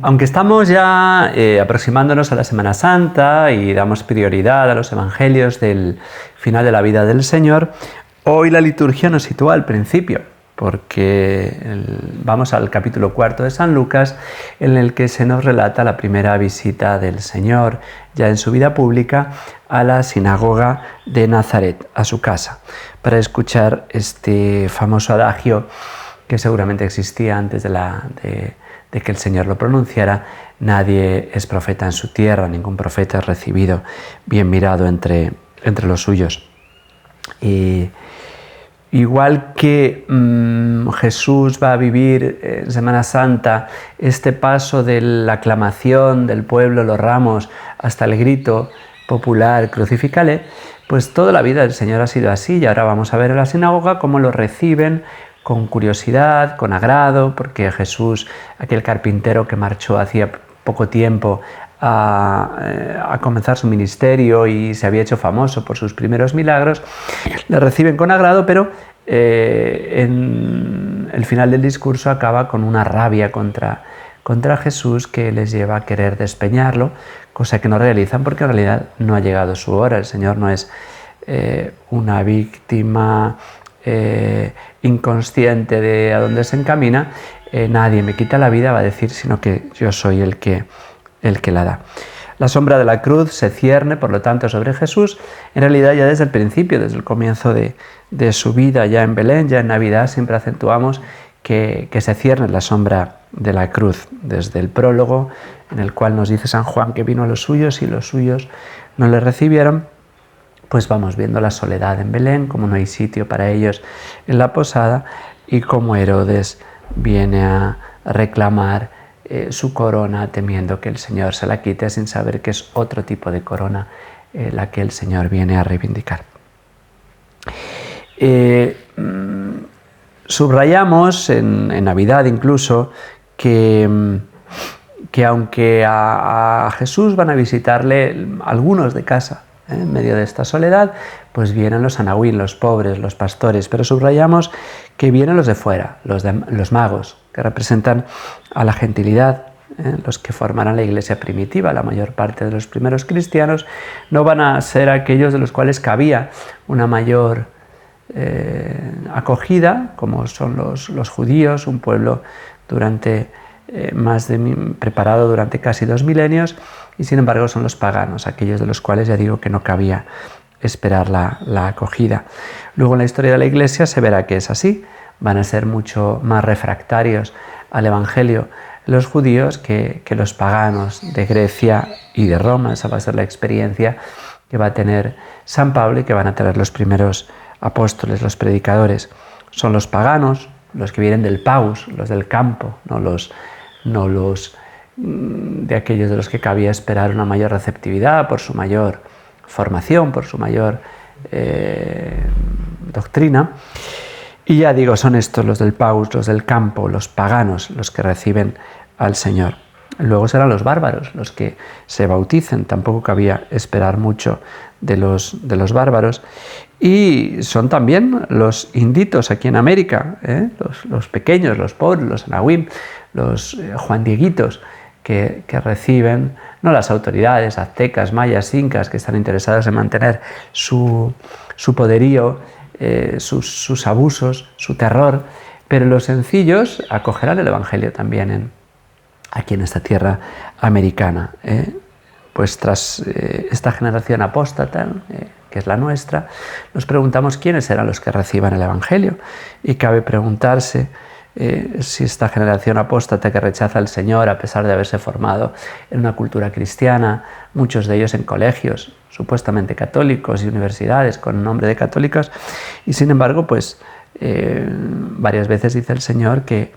Aunque estamos ya aproximándonos a la Semana Santa y damos prioridad a los evangelios del final de la vida del Señor, hoy la liturgia nos sitúa al principio, porque vamos al capítulo 4 de San Lucas, en el que se nos relata la primera visita del Señor, ya en su vida pública, a la sinagoga de Nazaret, a su casa, para escuchar este famoso adagio que seguramente existía antes de que el Señor lo pronunciara: nadie es profeta en su tierra, ningún profeta es recibido bien mirado entre los suyos. Y igual que Jesús va a vivir en Semana Santa este paso de la aclamación del pueblo, los ramos, hasta el grito popular crucificale, pues toda la vida del Señor ha sido así, y ahora vamos a ver en la sinagoga cómo lo reciben con curiosidad, con agrado, porque Jesús, aquel carpintero que marchó hacía poco tiempo a comenzar su ministerio y se había hecho famoso por sus primeros milagros, le reciben con agrado, pero en el final del discurso acaba con una rabia contra Jesús que les lleva a querer despeñarlo, cosa que no realizan porque en realidad no ha llegado su hora. El Señor no es una víctima inconsciente de a dónde se encamina. Nadie me quita la vida, va a decir, sino que yo soy el que la da. La sombra de la cruz se cierne, por lo tanto, sobre Jesús, en realidad ya desde el principio, desde el comienzo de su vida, ya en Belén, ya en Navidad, siempre acentuamos que se cierne la sombra de la cruz, desde el prólogo, en el cual nos dice San Juan que vino a los suyos y los suyos no le recibieron. Pues vamos viendo la soledad en Belén, como no hay sitio para ellos en la posada, y cómo Herodes viene a reclamar su corona, temiendo que el Señor se la quite, sin saber que es otro tipo de corona la que el Señor viene a reivindicar. Subrayamos en Navidad incluso que aunque a Jesús van a visitarle algunos de casa, en medio de esta soledad, pues vienen los anahuín, los pobres, los pastores, pero subrayamos que vienen los de fuera, los magos, que representan a la gentilidad, los que formarán la iglesia primitiva. La mayor parte de los primeros cristianos no van a ser aquellos de los cuales cabía una mayor acogida, como son los judíos, un pueblo preparado durante casi 2 milenios, y sin embargo son los paganos, aquellos de los cuales ya digo que no cabía esperar la acogida. Luego en la historia de la Iglesia se verá que es así, van a ser mucho más refractarios al Evangelio los judíos que los paganos de Grecia y de Roma. Esa va a ser la experiencia que va a tener San Pablo y que van a tener los primeros apóstoles, los predicadores. Son los paganos, los que vienen del paus, los del campo, no los de aquellos de los que cabía esperar una mayor receptividad por su mayor formación, por su mayor doctrina. Y ya digo, son estos los del paus, los del campo, los paganos, los que reciben al Señor. Luego serán los bárbaros, los que se bauticen. Tampoco cabía esperar mucho de los bárbaros. Y son también los inditos aquí en América, los pequeños, los pobres, los anahuim, los Juan Dieguitos, que reciben no las autoridades aztecas, mayas, incas, que están interesadas en mantener su poderío, sus abusos, su terror, pero los sencillos acogerán el Evangelio también aquí en esta tierra americana. Pues tras esta generación apóstata, que es la nuestra, nos preguntamos quiénes serán los que reciban el Evangelio, y cabe preguntarse si esta generación apóstata que rechaza al Señor a pesar de haberse formado en una cultura cristiana, muchos de ellos en colegios supuestamente católicos y universidades con nombre de católicos, y sin embargo pues varias veces dice el Señor que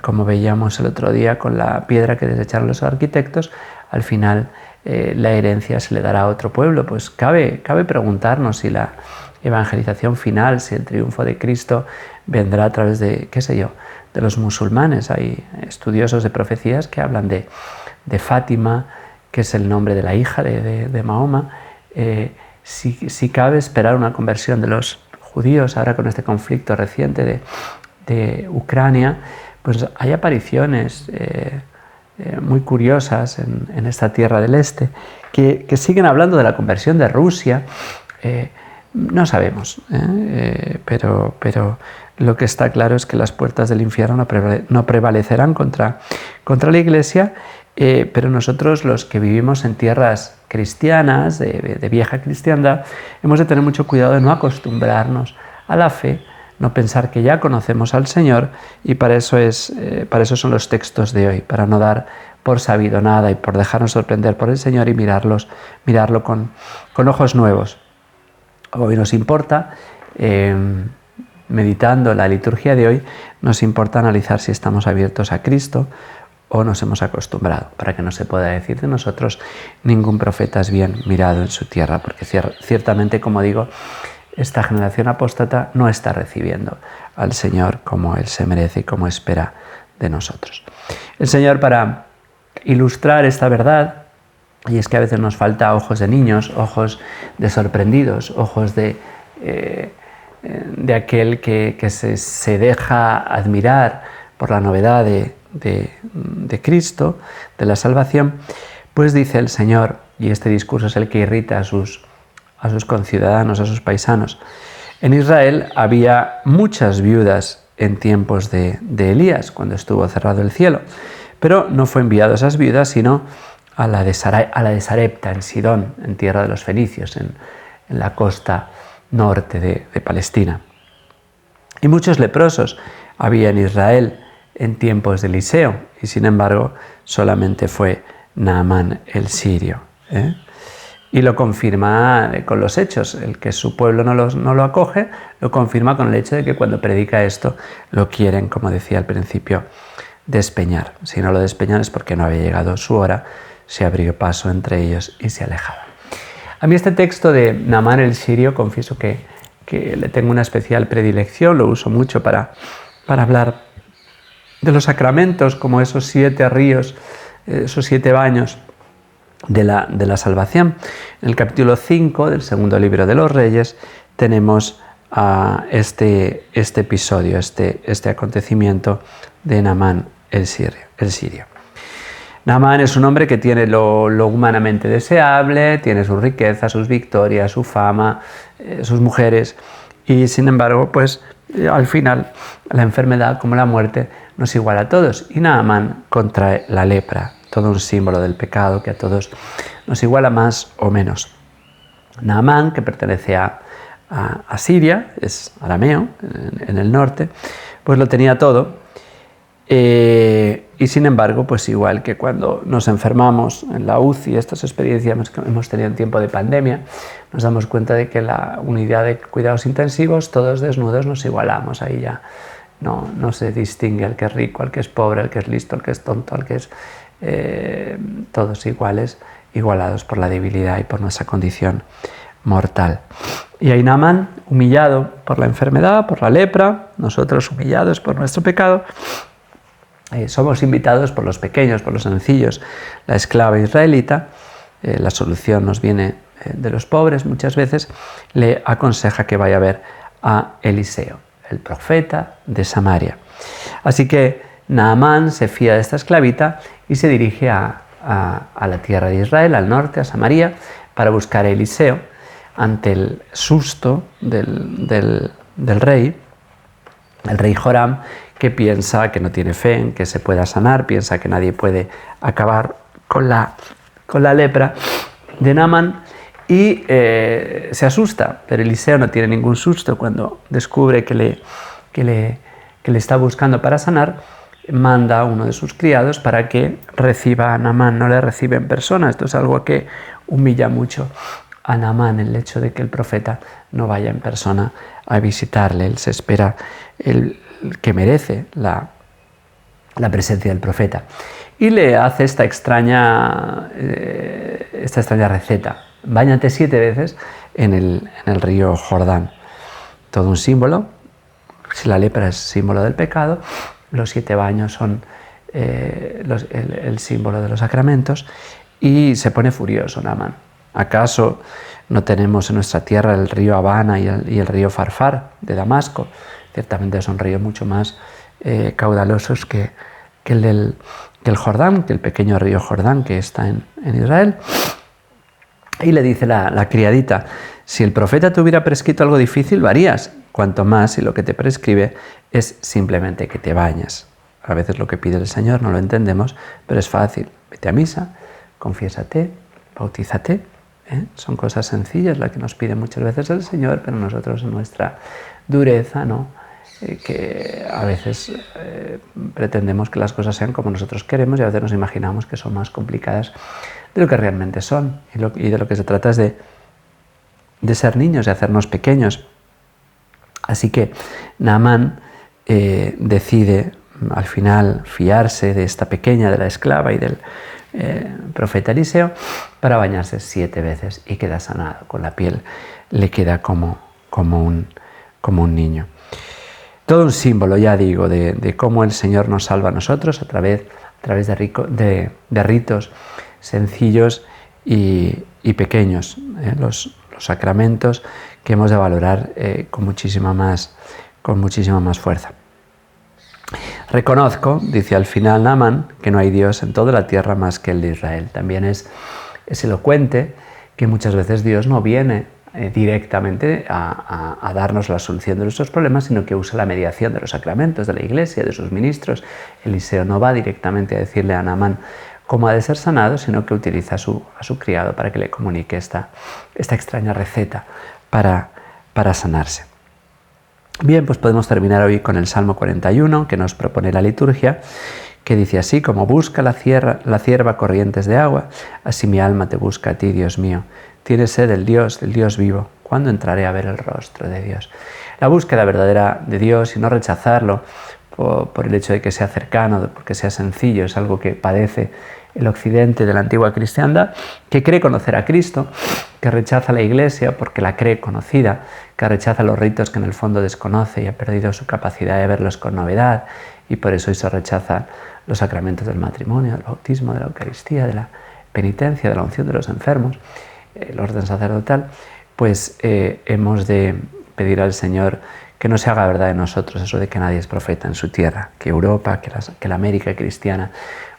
como veíamos el otro día con la piedra que desecharon los arquitectos, al final la herencia se le dará a otro pueblo. Pues cabe preguntarnos si la evangelización final, si el triunfo de Cristo vendrá a través de, de los musulmanes. Hay estudiosos de profecías que hablan de Fátima, que es el nombre de la hija de Mahoma. Si cabe esperar una conversión de los judíos ahora con este conflicto reciente de Ucrania, pues hay apariciones muy curiosas en esta tierra del este que siguen hablando de la conversión de Rusia. No sabemos, pero lo que está claro es que las puertas del infierno no prevalecerán contra la Iglesia, pero nosotros, los que vivimos en tierras cristianas, de vieja cristiandad, hemos de tener mucho cuidado de no acostumbrarnos a la fe, no pensar que ya conocemos al Señor, y para eso son los textos de hoy, para no dar por sabido nada y por dejarnos sorprender por el Señor y mirarlo con ojos nuevos. Hoy nos importa, meditando la liturgia de hoy, nos importa analizar si estamos abiertos a Cristo o nos hemos acostumbrado, para que no se pueda decir de nosotros ningún profeta es bien mirado en su tierra, porque ciertamente, como digo, esta generación apóstata no está recibiendo al Señor como Él se merece y como espera de nosotros. El Señor, para ilustrar esta verdad, y es que a veces nos falta ojos de niños, ojos de sorprendidos, ojos de aquel que se deja admirar por la novedad de Cristo, de la salvación, pues dice el Señor, y este discurso es el que irrita a sus conciudadanos, a sus paisanos: en Israel había muchas viudas en tiempos de Elías, cuando estuvo cerrado el cielo, pero no fue enviado a esas viudas, sino a la de Sarepta, en Sidón, en tierra de los fenicios, en la costa norte de Palestina. Y muchos leprosos había en Israel en tiempos de Eliseo, y sin embargo solamente fue Naamán el sirio. Y lo confirma con los hechos. El que su pueblo no lo acoge, lo confirma con el hecho de que cuando predica esto lo quieren, como decía al principio, despeñar. Si no lo despeñan es porque no había llegado su hora, se abrió paso entre ellos y se alejaban. A mí este texto de Naamán el sirio, confieso que le tengo una especial predilección, lo uso mucho para hablar de los sacramentos, como esos 7 ríos, esos 7 baños de la salvación. En el capítulo 5 del segundo libro de los Reyes tenemos este episodio, este acontecimiento de Naamán el sirio. Naamán es un hombre que tiene lo humanamente deseable, tiene su riqueza, sus victorias, su fama, sus mujeres, y sin embargo, pues al final la enfermedad, como la muerte, nos iguala a todos, y Naamán contrae la lepra, todo un símbolo del pecado que a todos nos iguala más o menos. Naamán, que pertenece a Siria, es arameo, en el norte, pues lo tenía todo. Y sin embargo, pues igual que cuando nos enfermamos en la UCI, estas experiencias que hemos tenido en tiempo de pandemia, nos damos cuenta de que la unidad de cuidados intensivos, todos desnudos, nos igualamos. Ahí ya no se distingue el que es rico, el que es pobre, el que es listo, el que es tonto, el que es... todos igualados por la debilidad y por nuestra condición mortal. Y ahí Naamán, humillado por la enfermedad, por la lepra, nosotros humillados por nuestro pecado, somos invitados por los pequeños, por los sencillos, la esclava israelita, la solución nos viene de los pobres muchas veces, le aconseja que vaya a ver a Eliseo, el profeta de Samaria. Así que Naamán se fía de esta esclavita y se dirige a la tierra de Israel, al norte, a Samaria, para buscar a Eliseo, ante el susto del rey, el rey Joram, que piensa que no tiene fe en que se pueda sanar, piensa que nadie puede acabar con la lepra de Naamán, y se asusta, pero Eliseo no tiene ningún susto cuando descubre que le está buscando para sanar. Manda a uno de sus criados para que reciba a Naamán, no le recibe en persona. Esto es algo que humilla mucho a Naamán, el hecho de que el profeta no vaya en persona a visitarle. Él se espera que merece la presencia del profeta. Y le hace esta extraña receta: báñate 7 veces en el río Jordán. Todo un símbolo. Si la lepra es símbolo del pecado, los 7 baños son el símbolo de los sacramentos, y se pone furioso Naamán. ¿Acaso no tenemos en nuestra tierra el río Habana y el río Farfar de Damasco? Ciertamente son ríos mucho más caudalosos que el Jordán, que el pequeño río Jordán que está en Israel. Y le dice la criadita: si el profeta te hubiera prescrito algo difícil, lo harías, cuanto más si lo que te prescribe es simplemente que te bañes. A veces lo que pide el Señor no lo entendemos, pero es fácil. Vete a misa, confiésate, bautízate. Son cosas sencillas las que nos pide muchas veces el Señor, pero nosotros en nuestra dureza, ¿no? Que a veces pretendemos que las cosas sean como nosotros queremos y a veces nos imaginamos que son más complicadas de lo que realmente son. Y de lo que se trata es de ser niños, de hacernos pequeños. Así que Naamán decide al final fiarse de esta pequeña, de la esclava y del profeta Eliseo, para bañarse 7 veces y queda sanado. Con la piel le queda como un niño. Todo un símbolo, ya digo, de cómo el Señor nos salva a nosotros a través de ritos sencillos y pequeños, los sacramentos que hemos de valorar con muchísima más fuerza. Reconozco, dice al final Naamán, que no hay Dios en toda la tierra más que el de Israel. También es elocuente que muchas veces Dios no viene directamente a darnos la solución de nuestros problemas, sino que usa la mediación de los sacramentos, de la Iglesia, de sus ministros. Eliseo no va directamente a decirle a Naamán cómo ha de ser sanado, sino que utiliza a su criado para que le comunique esta extraña receta para sanarse. Bien, pues podemos terminar hoy con el Salmo 41, que nos propone la liturgia, que dice así: como busca la cierva corrientes de agua, así mi alma te busca a ti, Dios mío. Tienes sed del Dios vivo. ¿Cuándo entraré a ver el rostro de Dios? La búsqueda verdadera de Dios y no rechazarlo por el hecho de que sea cercano, porque sea sencillo, es algo que padece el occidente de la antigua cristiandad, que cree conocer a Cristo, que rechaza la Iglesia porque la cree conocida, que rechaza los ritos que en el fondo desconoce y ha perdido su capacidad de verlos con novedad, y por eso hoy se rechazan los sacramentos del matrimonio, del bautismo, de la Eucaristía, de la penitencia, de la unción de los enfermos, el orden sacerdotal. Pues hemos de pedir al Señor que no se haga verdad en nosotros eso de que nadie es profeta en su tierra, que Europa, que la América cristiana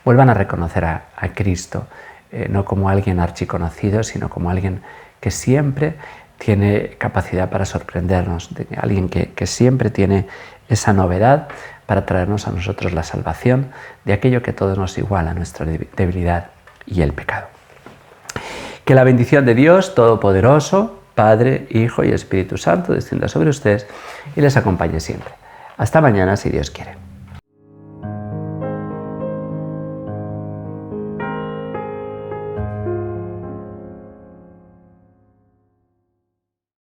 vuelvan a reconocer a Cristo, no como alguien archiconocido, sino como alguien que siempre tiene capacidad para sorprendernos, alguien que siempre tiene esa novedad para traernos a nosotros la salvación de aquello que a todos nos iguala, nuestra debilidad y el pecado. Que la bendición de Dios Todopoderoso, Padre, Hijo y Espíritu Santo descienda sobre ustedes y les acompañe siempre. Hasta mañana, si Dios quiere.